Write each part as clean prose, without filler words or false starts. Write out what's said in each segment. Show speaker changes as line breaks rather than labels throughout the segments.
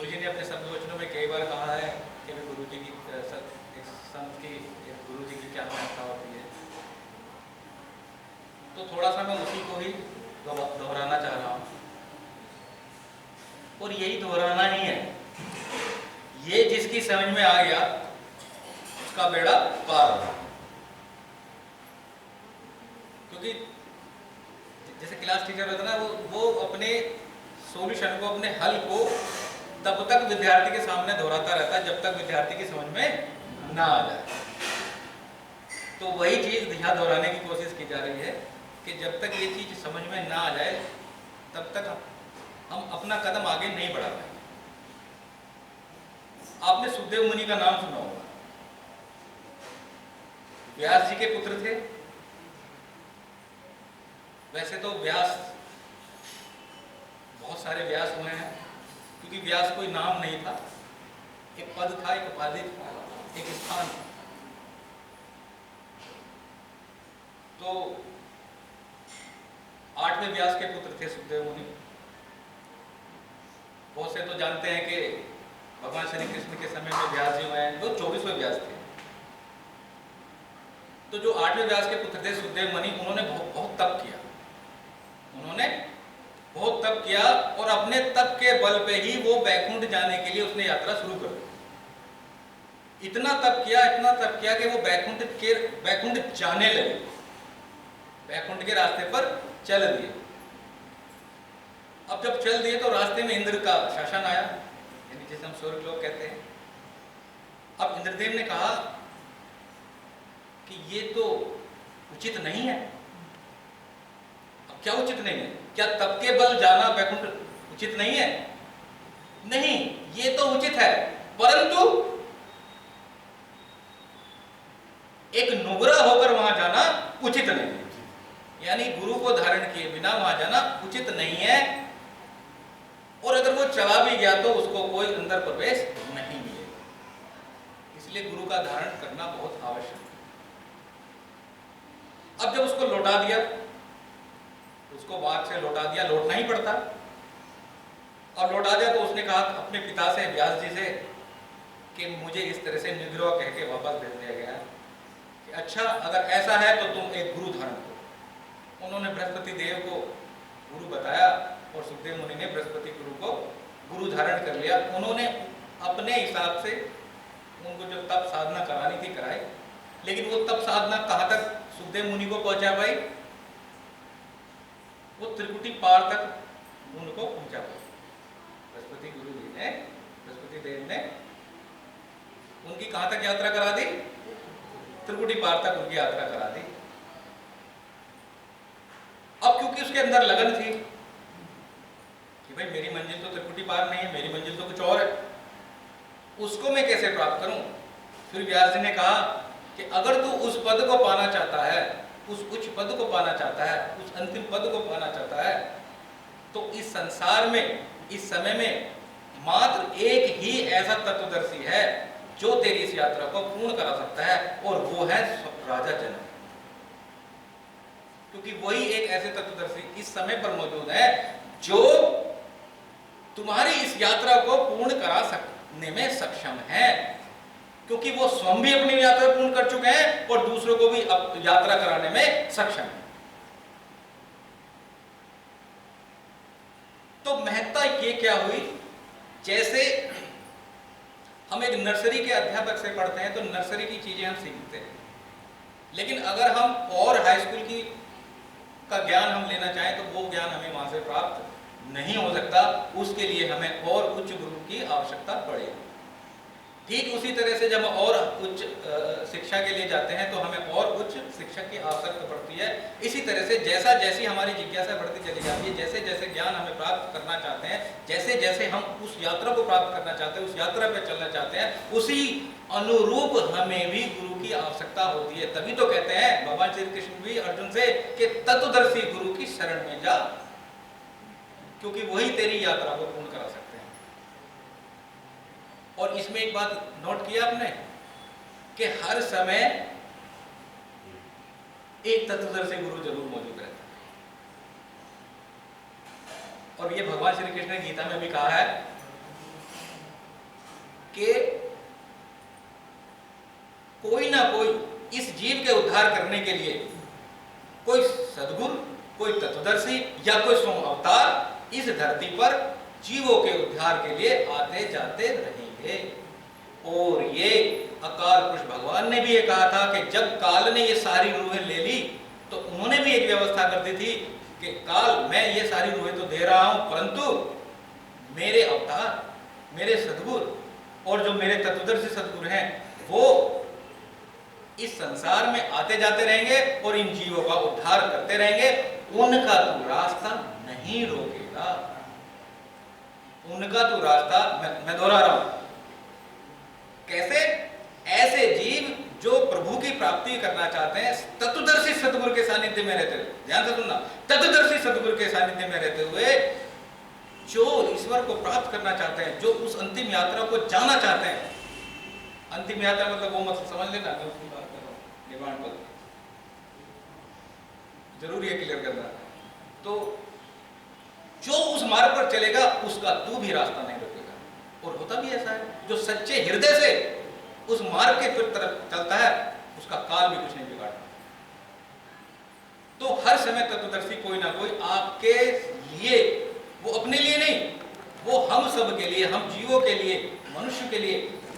गुरु जी ने अपने शब्द वचनों में कई बार कहा है कि गुरु जी की एक संत की, एक गुरु जी की क्या महत्ता होती है। तो थोड़ा सा मैं उसी को ही दोहराना चाह रहा हूँ, और यही दोहराना ही है। ये जिसकी समझ में आ गया उसका बेड़ा पार हो। क्योंकि जैसे क्लास टीचर होता है ना, वो अपने सॉल्यूशन को, अपने हल को तब तक विद्यार्थी के सामने दोहराता रहता है जब तक विद्यार्थी की समझ में ना आ जाए। तो वही चीज यहाँ दोहराने की कोशिश की जा रही है कि जब तक ये चीज समझ में ना आ जाए तब तक हम अपना कदम आगे नहीं बढ़ा पाएंगे। आपने सुखदेव मुनि का नाम सुना होगा। व्यास जी के पुत्र थे। वैसे तो व्यास, बहुत सारे व्यास हुए हैं, क्योंकि व्यास कोई नाम नहीं था, एक पद था, एक उपाधि था, एक स्थान था। तो 8वें व्यास के पुत्र थे सुखदेव मुनि। बहुत से तो जानते हैं कि भगवान श्री कृष्ण के समय में व्यास जी हुए हैं, वो 24वें व्यास थे। तो जो 8वें व्यास के पुत्र थे सुखदेव मुनि, उन्होंने बहुत तप किया। उन्होंने बहुत तप किया और अपने तप के बल पे ही वो बैकुंठ जाने के लिए उसने यात्रा शुरू कर दी। इतना तप किया कि वो बैकुंठ जाने लगे, बैकुंठ के रास्ते पर चल दिए। अब जब चल दिए तो रास्ते में इंद्र का शासन आया, यानी जैसे हम स्वर्ग लोग कहते हैं। अब इंद्रदेव ने कहा कि ये तो उचित नहीं है। अब क्या उचित नहीं है? क्या तप के बल जाना बैकुंठ उचित नहीं है? नहीं, ये तो उचित है, परंतु एक नुग्रह होकर वहां जाना उचित नहीं है। यानी गुरु को धारण किए बिना वहां जाना उचित नहीं है, और अगर वो चला भी गया तो उसको कोई अंदर प्रवेश नहीं मिलेगा। इसलिए गुरु का धारण करना बहुत आवश्यक है। अब जब उसको लौटा दिया, उसको बाग से लौटा दिया, लौटना ही पड़ता, और लौटा दिया तो उसने कहा अपने पिता से, व्यास जी से, कि मुझे इस तरह से निग्रह कह के वापस भेज दिया गया कि अच्छा अगर ऐसा है तो तुम एक गुरु धारण करो। उन्होंने बृहस्पति देव को गुरु बताया और सुखदेव मुनि ने बृहस्पति गुरु को गुरु धारण कर लिया। उन्होंने अपने हिसाब से उनको जो तप साधना करानी थी कराई, लेकिन वो तप साधना कहाँ तक सुखदेव मुनि को पहुंचा पाई? वो त्रिकुटी पार तक उनको पहुंचा पाई। बृहस्पति गुरु जी ने, बृहस्पति देव ने उनकी कहां तक यात्रा करा दी? त्रिकुटी पार तक उनकी यात्रा करा दी। अब क्योंकि उसके अंदर लगन थी कि भाई मेरी मंजिल तो त्रिकुटी पार नहीं है, मेरी मंजिल तो कुछ और है, उसको मैं कैसे प्राप्त करूं? फिर व्यास जी ने कहा कि अगर तू उस पद को पाना चाहता है, उस उच्च पद को पाना चाहता है, उस अंतिम पद को पाना चाहता है, तो इस संसार में, इस समय में मात्र एक ही ऐसा तत्वदर्शी है जो तेरी इस यात्रा को पूर्ण करा सकता है, और वो है राजा जनक। क्योंकि वही एक ऐसे तत्वदर्शी इस समय पर मौजूद है जो तुम्हारी इस यात्रा को पूर्ण करा सकने में सक्षम है, क्योंकि वो स्वयं भी अपनी यात्रा पूर्ण कर चुके हैं और दूसरों को भी यात्रा कराने में सक्षम है। तो महत्ता ये क्या हुई? जैसे हम एक नर्सरी के अध्यापक से पढ़ते हैं तो नर्सरी की चीजें हम सीखते हैं, लेकिन अगर हम और हाई स्कूल की का ज्ञान हम लेना चाहें तो वो ज्ञान हमें वहां से प्राप्त नहीं हो सकता। उसके लिए हमें और उच्च गुरु की आवश्यकता पड़ेगी। ठीक उसी तरह से जब हम और उच्च शिक्षा के लिए जाते हैं तो हमें और उच्च शिक्षक की आवश्यकता पड़ती है। इसी तरह से जैसा जैसी हमारी जिज्ञासा बढ़ती चली जाती है, जैसे जैसे ज्ञान हमें प्राप्त करना चाहते हैं, जैसे जैसे हम उस यात्रा को प्राप्त करना चाहते हैं, उस यात्रा पर चलना चाहते हैं, उसी अनुरूप हमें भी गुरु की आवश्यकता होती है। तभी तो कहते हैं भगवान श्री कृष्ण भी अर्जुन से कि तत्वदर्शी गुरु की शरण में जा, क्योंकि वही तेरी यात्रा को पूर्ण करा सकते हैं। और इसमें एक बात नोट किया आपने कि हर समय एक तत्वदर्शी गुरु जरूर मौजूद रहता है। और ये भगवान श्री कृष्ण ने गीता में भी कहा है कि कोई ना कोई इस जीव के उद्धार करने के लिए कोई सद्गुरु, कोई तत्वदर्शी या कोई स्वयं अवतार इस धरती पर जीवों के उद्धार के लिए आते जाते रहेंगे। और ये अकाल पुरुष भगवान ने भी ये कहा था कि जब काल ने ये सारी रूहें ले ली तो उन्होंने भी एक व्यवस्था कर दी थी कि काल मैं ये सारी रूहें तो दे रहा हूं, परंतु मेरे अवतार, मेरे सद्गुरु और जो मेरे तत्वदर्शी सद्गुरु हैं वो इस संसार में आते जाते रहेंगे और इन जीवों का उद्धार करते रहेंगे। उनका तू रास्ता नहीं रोकेगा, उनका तू रास्ता, मैं दोहरा रहा हूं, कैसे? ऐसे जीव जो प्रभु की प्राप्ति करना चाहते हैं, तत्वदर्शी सद्गुरु के सानिध्य में रहते हुए, ध्यान से सुनना, तत्वदर्शी सद्गुरु के सानिध्य में रहते हुए जो ईश्वर को प्राप्त करना चाहते हैं, जो उस अंतिम यात्रा को जाना चाहते हैं, अंतिम यात्रा मतलब वो मतलब समझ लेना, मैं उसकी बात कर रहा हूं, निर्वाण पद, जरूरी है क्लियर करना। तो जो उस मार्ग पर चलेगा उसका तू भी रास्ता नहीं रोकेगा। और होता भी ऐसा है, जो सच्चे हृदय से उस मार्ग के तरफ चलता है उसका काल भी कुछ नहीं बिगाड़ता। तो हर समय तत्वदर्शी कोई ना कोई आपके लिए, वो अपने लिए नहीं, वो हम सब के लिए, हम जीवों के लिए, मनुष्य के लिए,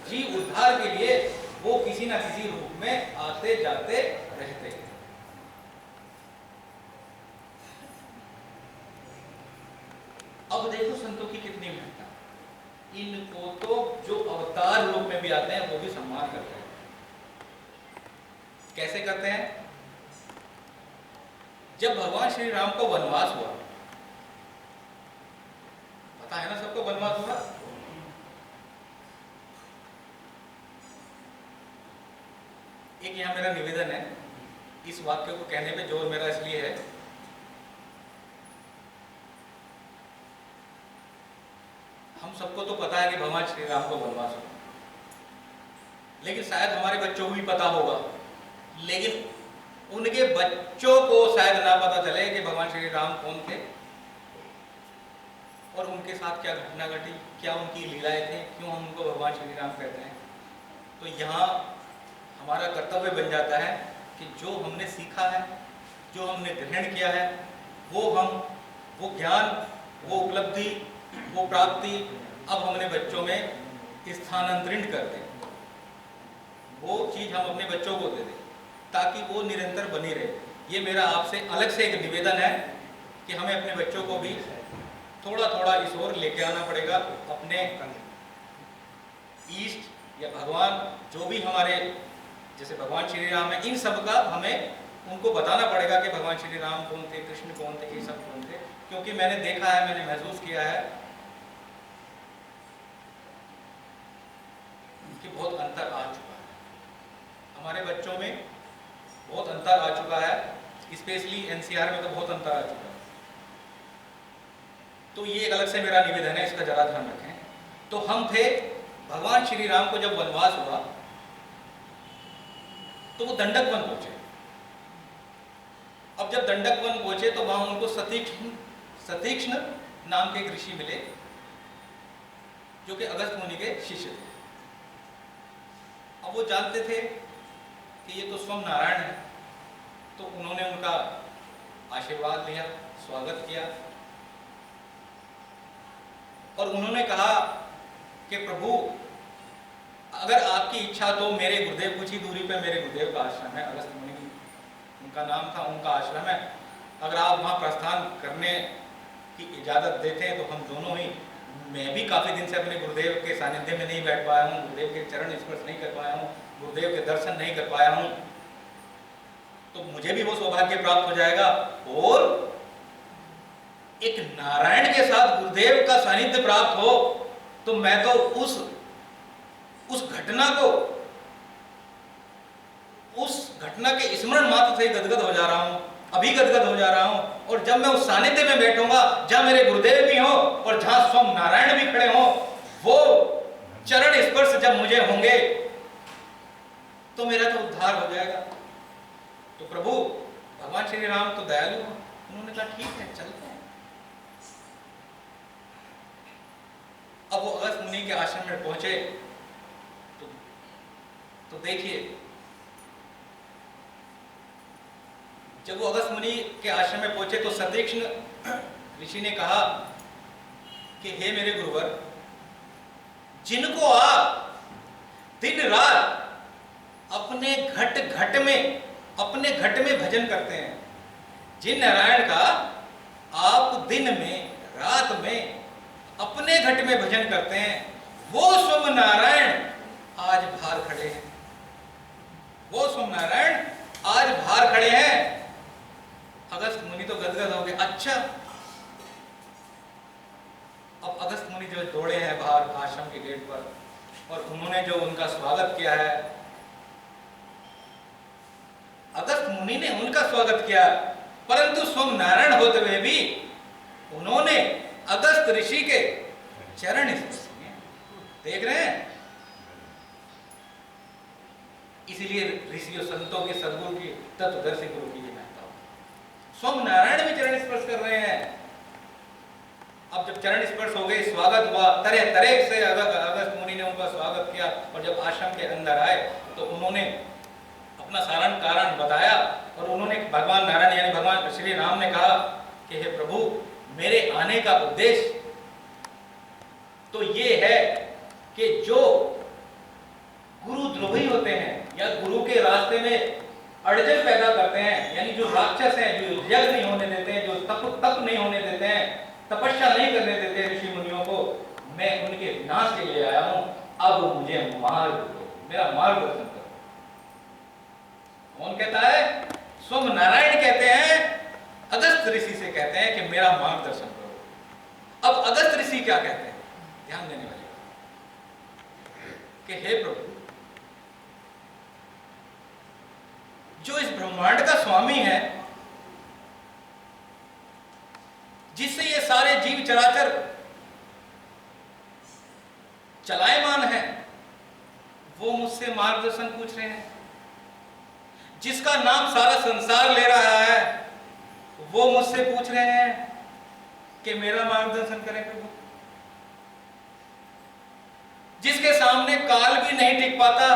जीव उद्धार के लिए वो किसी ना किसी रूप में आते जाते रहते हैं। अब देखो संतों की कितनी महत्ता, इनको तो जो अवतार रूप में भी आते हैं वो भी सम्मान करते हैं। कैसे करते हैं? जब भगवान श्री राम को वनवास हुआ, पता है ना सबको वनवास हुआ, एक यहां मेरा निवेदन है, इस वाक्य को कहने पे जोर मेरा इसलिए है, हम सबको तो पता है कि भगवान श्री राम को वनवास हुआ, लेकिन शायद हमारे बच्चों को भी पता होगा, लेकिन उनके बच्चों को शायद ना पता चले कि भगवान श्री राम कौन थे और उनके साथ क्या घटना घटी, क्या उनकी लीलाएं थी, क्यों हम उनको भगवान श्री राम कहते हैं। तो यहाँ हमारा कर्तव्य बन जाता है कि जो हमने सीखा है, जो हमने ग्रहण किया है, वो ज्ञान, वो उपलब्धि, वो प्राप्ति अब हमने बच्चों में स्थानांतरित कर दें, वो चीज हम अपने बच्चों को दे दें ताकि वो निरंतर बनी रहे। ये मेरा आपसे अलग से एक निवेदन है कि हमें अपने बच्चों को भी थोड़ा थोड़ा इस ओर लेके आना पड़ेगा, अपने ईष्ट या भगवान जो भी हमारे, जैसे भगवान श्री राम है, इन सब का हमें उनको बताना पड़ेगा कि भगवान श्री राम कौन थे, कृष्ण कौन थे, ये सब कौन थे। क्योंकि मैंने देखा है, मैंने महसूस किया है कि बहुत अंतर आ चुका है, हमारे बच्चों में बहुत अंतर आ चुका है, स्पेशली एनसीआर में तो बहुत अंतर आ चुका है। तो ये एक अलग से मेरा निवेदन है, इसका जरा ध्यान रखें। तो हम थे, भगवान श्री राम को जब वनवास हुआ तो वो दंडक वन पहुंचे। अब जब दंडक वन पहुंचे तो वहां उनको सतीक्ष्ण नाम के एक ऋषि मिले जो कि अगस्त मुनि के शिष्य थे। अब वो जानते थे कि ये तो स्वयं नारायण है, तो उन्होंने उनका आशीर्वाद लिया, स्वागत किया और उन्होंने कहा कि प्रभु अगर आपकी इच्छा तो मेरे गुरुदेव, कुछ ही दूरी पे मेरे गुरुदेव का आश्रम है, अगस्त मुनि उनका नाम था, उनका आश्रम है, अगर आप वहाँ प्रस्थान करने की इजाज़त देते हैं तो हम दोनों ही, मैं भी काफ़ी दिन से अपने गुरुदेव के सानिध्य में नहीं बैठ पाया हूँ, गुरुदेव के चरण स्पर्श नहीं कर पाया हूँ, गुरुदेव के दर्शन नहीं कर पाया हूँ, तो मुझे भी वो सौभाग्य प्राप्त हो जाएगा और एक नारायण के साथ गुरुदेव का सानिध्य प्राप्त हो तो मैं तो उस घटना के स्मरण मात्र से गदगद हो जा रहा हूं, अभी गदगद हो जा रहा हूं। और जब मैं उस सानिध्य में बैठूंगा जहां मेरे गुरुदेव भी हो और जहां स्वयं नारायण भी खड़े हो, वो चरण स्पर्श जब मुझे होंगे तो मेरा तो उद्धार हो जाएगा। तो प्रभु भगवान श्री राम तो दयालु हैं, उन्होंने कहा ठीक है चलते हैं। अब वो अगस्त मुनि के आश्रम में पहुंचे तो देखिए, जब वो अगस्त मुनि के आश्रम में पहुंचे तो सतीक्ष्ण ऋषि ने कहा कि हे मेरे गुरुवर, जिनको आप दिन रात अपने घट में भजन करते हैं, जिन नारायण का आप दिन में रात में अपने घट में भजन करते हैं, वो स्वयं नारायण आज बाहर खड़े हैं, वो स्वयं नारायण आज बाहर खड़े हैं। अगस्त मुनि तो गदगद हो गए। अच्छा, अब अगस्त मुनि जो दौड़े हैं बाहर आश्रम के गेट पर, और उन्होंने जो उनका स्वागत किया है, अगस्त मुनि ने उनका स्वागत किया, परंतु स्वयं नारायण होते हुए भी उन्होंने अगस्त ऋषि के चरण स्पर्श किए। देख रहे हैं, इसीलिए ऋषियों संतों के सद्गुरु की तत्वदर्शी गुरु की महत्ता हो। स्वयं नारायण भी चरण स्पर्श कर रहे हैं। अब जब चरण स्पर्श हो गए, स्वागत हुआ, तरह तरह से अगस्त मुनि ने उनका स्वागत किया, और जब आश्रम के अंदर आए तो उन्होंने अपना सारण कारण बताया, और उन्होंने भगवान नारायण यानी भगवान श्री राम ने कहा कि हे प्रभु, मेरे आने का उद्देश्य तो ये है कि जो गुरुद्रोही होते हैं या गुरु के रास्ते में अड़चन पैदा करते हैं, यानी जो राक्षस हैं, जो यज्ञ नहीं होने देते हैं, जो तप नहीं होने देते हैं, तपस्या नहीं करने देते ऋषि मुनियों को, मैं उनके विनाश के लिए आया हूं। अब मुझे मार्ग दो, मेरा मार्गदर्शन करो। कौन कहता है? स्वयं नारायण कहते हैं, अगस्त ऋषि से कहते हैं कि मेरा मार्गदर्शन करो। अब अगस्त ऋषि क्या कहते हैं? ध्यान देने वाली कि हे प्रभु, जो इस ब्रह्मांड का स्वामी है, जिससे ये सारे जीव चराचर चलायमान है, वो मुझसे मार्गदर्शन पूछ रहे हैं। जिसका नाम सारा संसार ले रहा है, वो मुझसे पूछ रहे हैं कि मेरा मार्गदर्शन करें प्रभु। जिसके सामने काल भी नहीं टिक पाता,